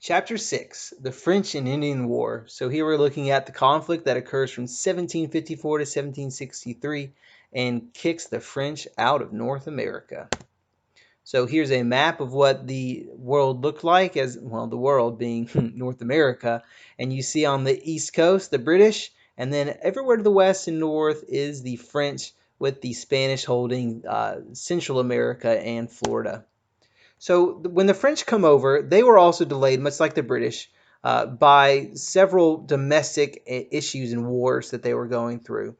Chapter 6, The French and Indian War. So here we're looking at the conflict that occurs from 1754 to 1763 and kicks the French out of North America. So here's a map of what the world looked like, as well, the world being North America. And you see on the east coast the British, and then everywhere to the west and north is the French, with the Spanish holding Central America and Florida. So when the French come over, they were also delayed, much like the British, by several domestic issues and wars that they were going through.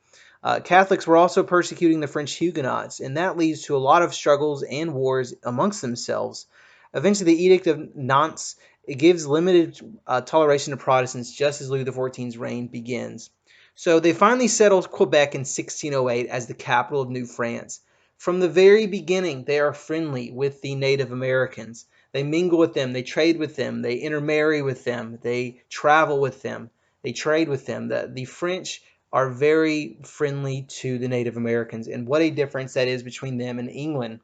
Catholics were also persecuting the French Huguenots, and that leads to a lot of struggles and wars amongst themselves. Eventually, the Edict of Nantes, it gives limited toleration to Protestants just as Louis XIV's reign begins. So they finally settled Quebec in 1608 as the capital of New France. From the very beginning, they are friendly with the Native Americans. They mingle with them, they trade with them, they intermarry with them, they travel with them, they trade with them. The French are very friendly to the Native Americans, and what a difference that is between them and England.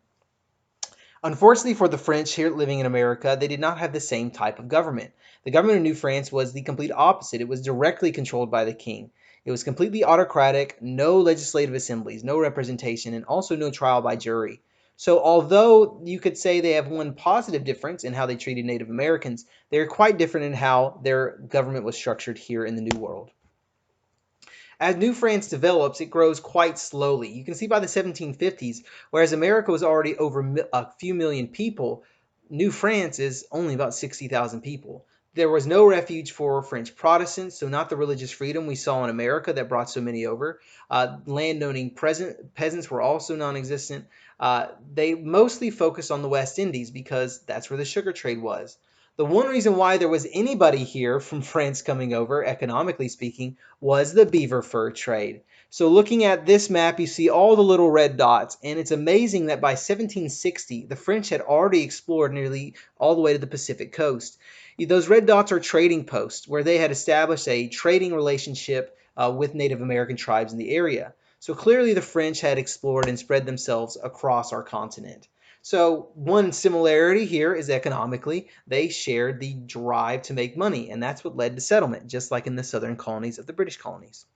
Unfortunately for the French here living in America, they did not have the same type of government. The government of New France was the complete opposite. It was directly controlled by the king. It was completely autocratic, no legislative assemblies, no representation, and also no trial by jury. So although you could say they have one positive difference in how they treated Native Americans, they're quite different in how their government was structured here in the New World. As New France develops, it grows quite slowly. You can see by the 1750s, whereas America was already over a few million people, New France is only about 60,000 people. There was no refuge for French Protestants, so not the religious freedom we saw in America that brought so many over. Landowning peasants were also non-existent. They mostly focused on the West Indies because that's where the sugar trade was. The one reason why there was anybody here from France coming over, economically speaking, was the beaver fur trade. So looking at this map, you see all the little red dots, and it's amazing that by 1760, the French had already explored nearly all the way to the Pacific coast. Those red dots are trading posts where they had established a trading relationship with Native American tribes in the area. So clearly the French had explored and spread themselves across our continent. So one similarity here is economically, they shared the drive to make money, and that's what led to settlement, just like in the southern colonies of the British colonies.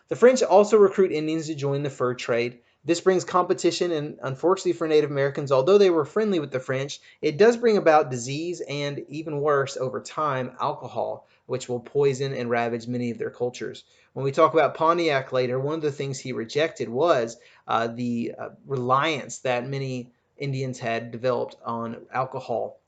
The French also recruit Indians to join the fur trade. This brings competition, and unfortunately for Native Americans, although they were friendly with the French, it does bring about disease and, even worse, over time, alcohol, which will poison and ravage many of their cultures. When we talk about Pontiac later, one of the things he rejected was the reliance that many Indians had developed on alcohol.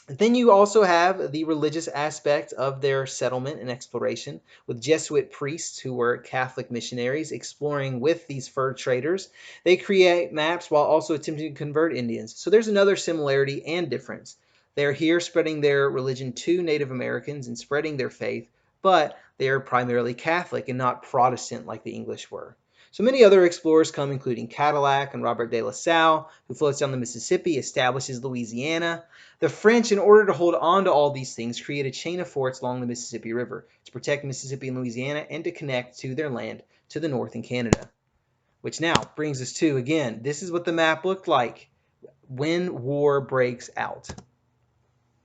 Then you also have the religious aspect of their settlement and exploration, with Jesuit priests who were Catholic missionaries exploring with these fur traders. They create maps while also attempting to convert Indians. So there's another similarity and difference. They're here spreading their religion to Native Americans and spreading their faith, but they are primarily Catholic and not Protestant like the English were. So many other explorers come, including Cadillac and Robert de La Salle, who floats down the Mississippi, establishes Louisiana. The French, in order to hold on to all these things, create a chain of forts along the Mississippi River to protect Mississippi and Louisiana and to connect to their land to the north in Canada. Which now brings us to, again, this is what the map looked like when war breaks out.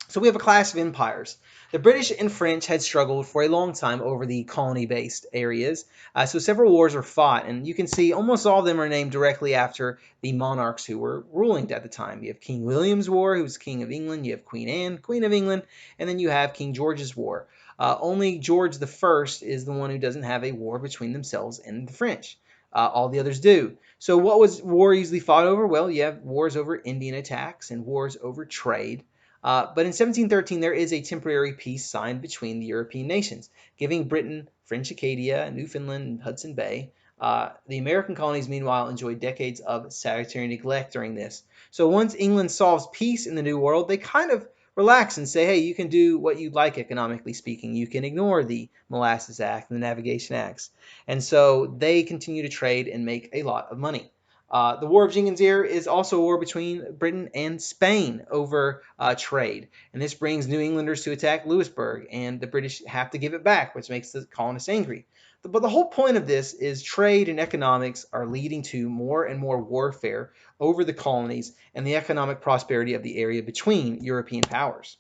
So we have a clash of empires. The British and French had struggled for a long time over the colony-based areas, so several wars were fought, and you can see almost all of them are named directly after the monarchs who were ruling at the time. You have King William's War, who was King of England. You have Queen Anne, Queen of England, and then you have King George's War. Only George the First is the one who doesn't have a war between themselves and the French. All the others do. So what was war usually fought over? Well, you have wars over Indian attacks and wars over trade. But in 1713, there is a temporary peace signed between the European nations, giving Britain French Acadia, Newfoundland, and Hudson Bay. The American colonies, meanwhile, enjoyed decades of salutary neglect during this. So once England solves peace in the New World, they kind of relax and say, hey, you can do what you'd like economically speaking. You can ignore the Molasses Act and the Navigation Acts. And so they continue to trade and make a lot of money. The War of Jenkins' Ear is also a war between Britain and Spain over trade. And this brings New Englanders to attack Louisburg, and the British have to give it back, which makes the colonists angry. But the whole point of this is trade and economics are leading to more and more warfare over the colonies and the economic prosperity of the area between European powers.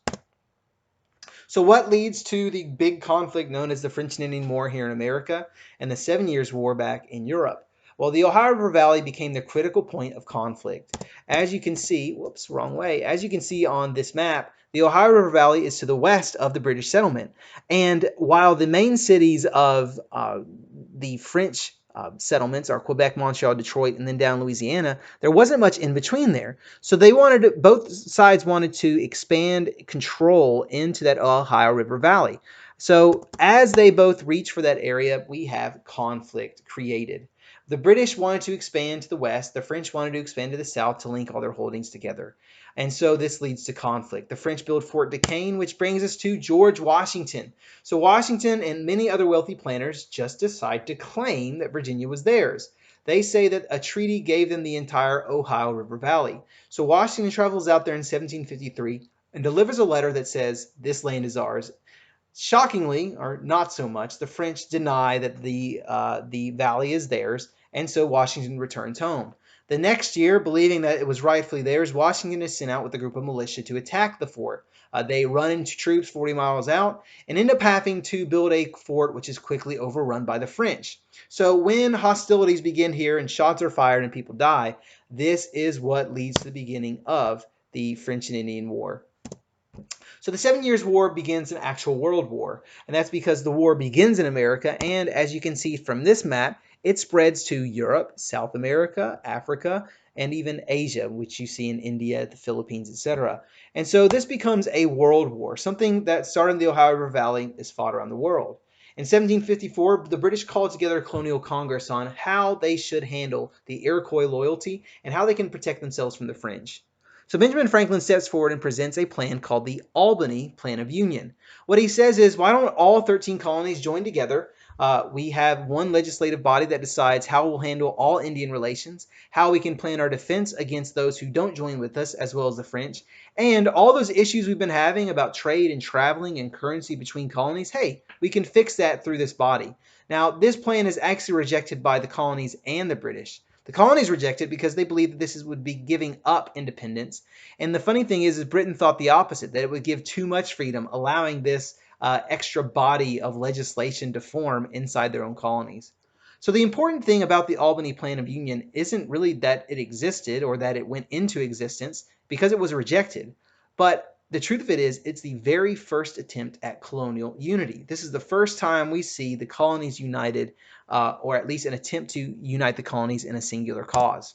So what leads to the big conflict known as the French and Indian War here in America and the 7 Years' War back in Europe? Well, the Ohio River Valley became the critical point of conflict. As you can see, whoops, wrong way. As you can see on this map, the Ohio River Valley is to the west of the British settlement. And while the main cities of the French settlements are Quebec, Montreal, Detroit, and then down Louisiana, there wasn't much in between there. So both sides wanted to expand control into that Ohio River Valley. So as they both reach for that area, we have conflict created. The British wanted to expand to the west. The French wanted to expand to the south to link all their holdings together. And so this leads to conflict. The French build Fort Duquesne, which brings us to George Washington. So Washington and many other wealthy planters just decide to claim that Virginia was theirs. They say that a treaty gave them the entire Ohio River Valley. So Washington travels out there in 1753 and delivers a letter that says, "This land is ours." Shockingly, or not so much, the French deny that the valley is theirs, and so Washington returns home. The next year, believing that it was rightfully theirs, Washington is sent out with a group of militia to attack the fort. They run into troops 40 miles out and end up having to build a fort which is quickly overrun by the French. So when hostilities begin here and shots are fired and people die, this is what leads to the beginning of the French and Indian War. So the 7 Years' War begins an actual world war, and that's because the war begins in America, and as you can see from this map, it spreads to Europe, South America, Africa, and even Asia, which you see in India, the Philippines, etc. And so this becomes a world war. Something that started in the Ohio River Valley is fought around the world. In 1754, the British called together a colonial congress on how they should handle the Iroquois loyalty and how they can protect themselves from the French. So Benjamin Franklin steps forward and presents a plan called the Albany Plan of Union. What he says is, why don't all 13 colonies join together? We have one legislative body that decides how we'll handle all Indian relations, how we can plan our defense against those who don't join with us, as well as the French, and all those issues we've been having about trade and traveling and currency between colonies, hey, we can fix that through this body. Now, this plan is actually rejected by the colonies and the British. The colonies rejected because they believed that would be giving up independence. And the funny thing is Britain thought the opposite, that it would give too much freedom, allowing this extra body of legislation to form inside their own colonies. So the important thing about the Albany Plan of Union isn't really that it existed or that it went into existence because it was rejected, but the truth of it is, it's the very first attempt at colonial unity. This is the first time we see the colonies united, or at least an attempt to unite the colonies in a singular cause.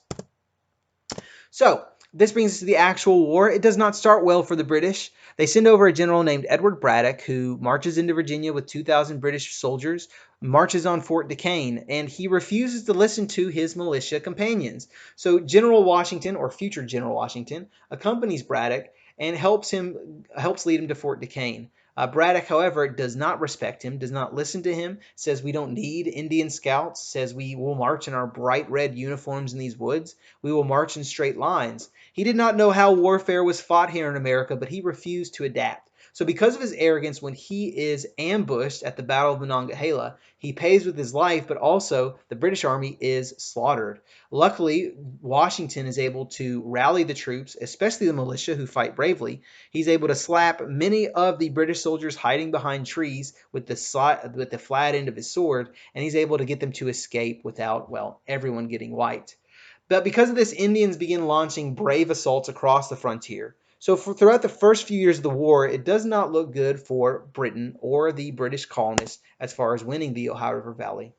So, this brings us to the actual war. It does not start well for the British. They send over a general named Edward Braddock, who marches into Virginia with 2,000 British soldiers, marches on Fort Duquesne, and he refuses to listen to his militia companions. So General Washington, or future General Washington, accompanies Braddock and helps lead him to Fort Duquesne. Braddock, however, does not respect him, does not listen to him, says we don't need Indian scouts, says we will march in our bright red uniforms in these woods, we will march in straight lines. He did not know how warfare was fought here in America, but he refused to adapt. So because of his arrogance, when he is ambushed at the Battle of Monongahela, he pays with his life, but also the British army is slaughtered. Luckily, Washington is able to rally the troops, especially the militia who fight bravely. He's able to slap many of the British soldiers hiding behind trees with the flat end of his sword, and he's able to get them to escape without, well, everyone getting wiped. But because of this, Indians begin launching brave assaults across the frontier. So throughout the first few years of the war, it does not look good for Britain or the British colonists as far as winning the Ohio River Valley.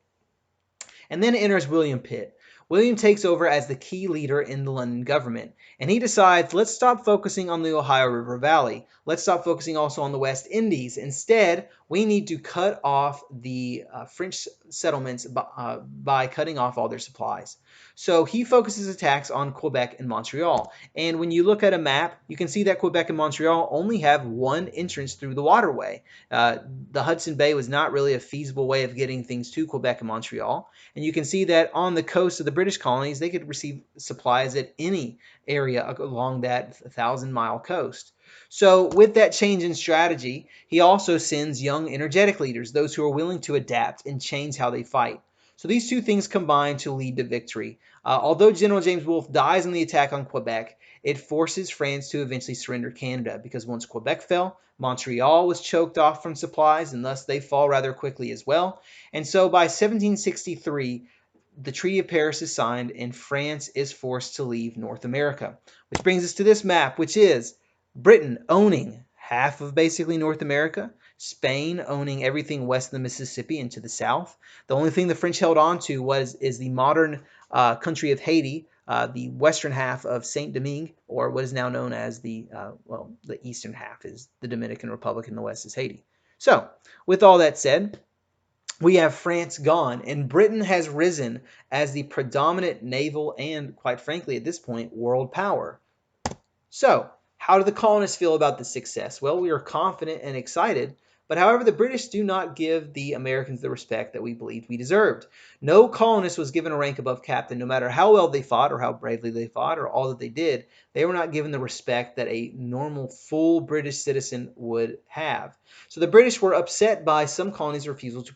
And then enters William Pitt. William takes over as the key leader in the London government, and he decides, let's stop focusing on the Ohio River Valley. Let's stop focusing also on the West Indies. Instead, we need to cut off the French settlements by cutting off all their supplies. So he focuses attacks on Quebec and Montreal. And when you look at a map, you can see that Quebec and Montreal only have one entrance through the waterway. The Hudson Bay was not really a feasible way of getting things to Quebec and Montreal. And you can see that on the coast of the British colonies, they could receive supplies at any area along that 1,000-mile coast. So with that change in strategy, he also sends young, energetic leaders, those who are willing to adapt and change how they fight. So these two things combine to lead to victory. Although General James Wolfe dies in the attack on Quebec, it forces France to eventually surrender Canada because once Quebec fell, Montreal was choked off from supplies and thus they fall rather quickly as well. And so by 1763, the Treaty of Paris is signed and France is forced to leave North America. Which brings us to this map, which is Britain owning half of basically North America, Spain owning everything west of the Mississippi and to the south. The only thing the French held on to is the modern country of Haiti, the western half of Saint Domingue, or what is now known as the eastern half is the Dominican Republic, and the west is Haiti. So, with all that said, we have France gone, and Britain has risen as the predominant naval and, quite frankly, at this point, world power. So, how do the colonists feel about this success? Well, we are confident and excited, but however, the British do not give the Americans the respect that we believed we deserved. No colonist was given a rank above captain, no matter how well they fought or how bravely they fought or all that they did. They were not given the respect that a normal, full British citizen would have. So the British were upset by some colonies' refusal to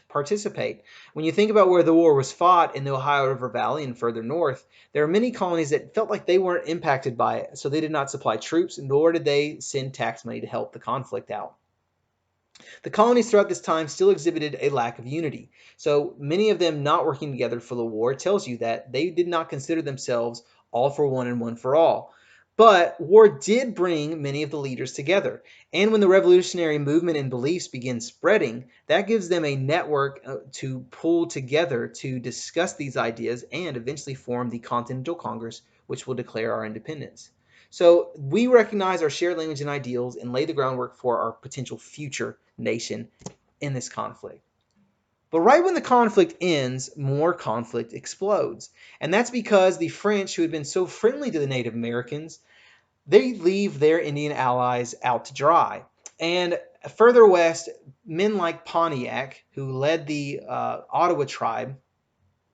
participate. When you think about where the war was fought in the Ohio River Valley and further north, there are many colonies that felt like they weren't impacted by it, so they did not supply troops, nor did they send tax money to help the conflict out. The colonies throughout this time still exhibited a lack of unity, so many of them not working together for the war tells you that they did not consider themselves all for one and one for all. But war did bring many of the leaders together, and when the revolutionary movement and beliefs begin spreading, that gives them a network to pull together to discuss these ideas and eventually form the Continental Congress, which will declare our independence. So we recognize our shared language and ideals and lay the groundwork for our potential future nation in this conflict. But right when the conflict ends, more conflict explodes. And that's because the French, who had been so friendly to the Native Americans, they leave their Indian allies out to dry. And further west, men like Pontiac, who led the Ottawa tribe,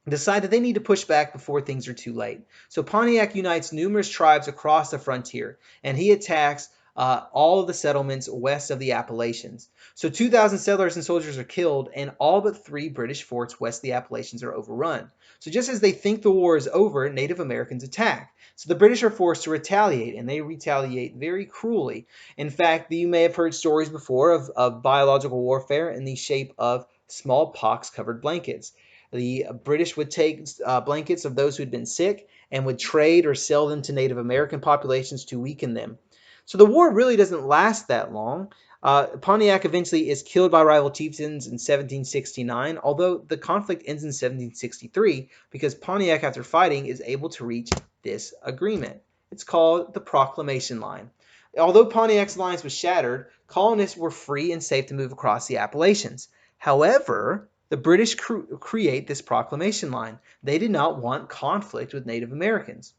decide that they need to push back before things are too late. So Pontiac unites numerous tribes across the frontier, and he attacks all of the settlements west of the Appalachians. So 2,000 settlers and soldiers are killed, and all but 3 British forts west of the Appalachians are overrun. So just as they think the war is over, Native Americans attack. So the British are forced to retaliate, and they retaliate very cruelly. In fact, you may have heard stories before of biological warfare in the shape of smallpox-covered blankets. The British would take blankets of those who'd been sick and would trade or sell them to Native American populations to weaken them. So the war really doesn't last that long. Pontiac eventually is killed by rival chieftains in 1769, although the conflict ends in 1763 because Pontiac, after fighting, is able to reach this agreement. It's called the Proclamation Line. Although Pontiac's alliance was shattered, colonists were free and safe to move across the Appalachians. However, the British create this proclamation line. They did not want conflict with Native Americans.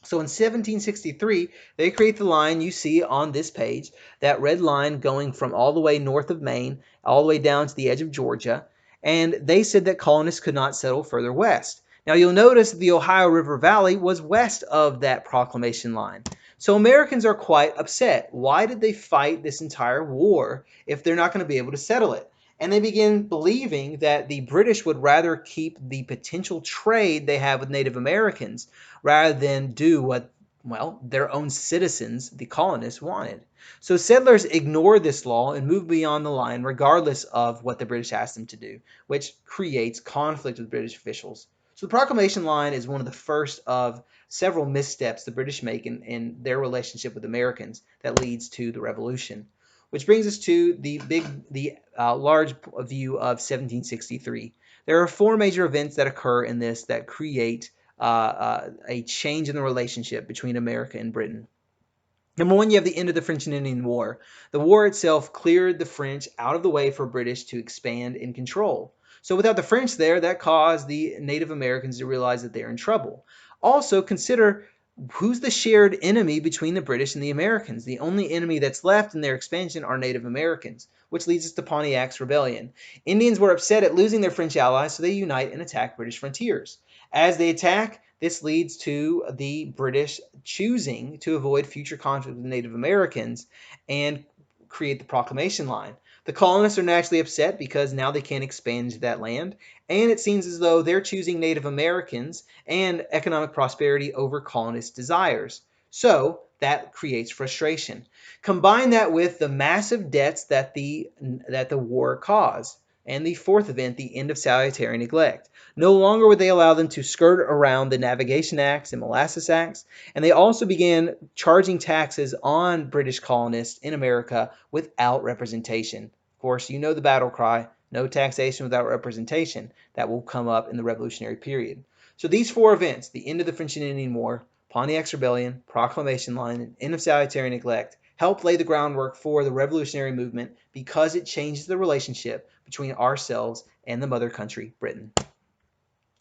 So in 1763, they create the line you see on this page, that red line going from all the way north of Maine, all the way down to the edge of Georgia, and they said that colonists could not settle further west. Now you'll notice the Ohio River Valley was west of that proclamation line. So Americans are quite upset. Why did they fight this entire war if they're not going to be able to settle it? And they begin believing that the British would rather keep the potential trade they have with Native Americans rather than do what, well, their own citizens, the colonists, wanted. So settlers ignored this law and moved beyond the line regardless of what the British asked them to do, which creates conflict with British officials. So the Proclamation Line is one of the first of several missteps the British make in their relationship with Americans that leads to the Revolution. Which brings us to the large view of 1763. There are 4 major events that occur in this that create a change in the relationship between America and Britain. Number 1, you have the end of the French and Indian War. The war itself cleared the French out of the way for British to expand and control. So without the French there, that caused the Native Americans to realize that they're in trouble. Also, consider who's the shared enemy between the British and the Americans. The only enemy that's left in their expansion are Native Americans, which leads us to Pontiac's rebellion. Indians were upset at losing their French allies, so they unite and attack British frontiers. As they attack, this leads to the British choosing to avoid future conflict with Native Americans and create the Proclamation Line. The colonists are naturally upset because now they can't expand to that land, and it seems as though they're choosing Native Americans and economic prosperity over colonist desires. So that creates frustration. Combine that with the massive debts that the war caused. And the fourth event, the end of salutary neglect. No longer would they allow them to skirt around the Navigation Acts and Molasses Acts, and they also began charging taxes on British colonists in America without representation. Of course, you know the battle cry, no taxation without representation, that will come up in the Revolutionary period. So these four events, the end of the French and Indian War, Pontiac's Rebellion, Proclamation Line, and end of salutary neglect, helped lay the groundwork for the revolutionary movement because it changes the relationship between ourselves and the mother country, Britain.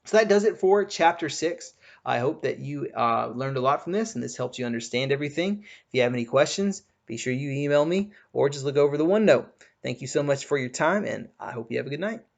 So that does it for chapter 6. I hope that you learned a lot from this and this helped you understand everything. If you have any questions, be sure you email me or just look over the OneNote. Thank you so much for your time, and I hope you have a good night.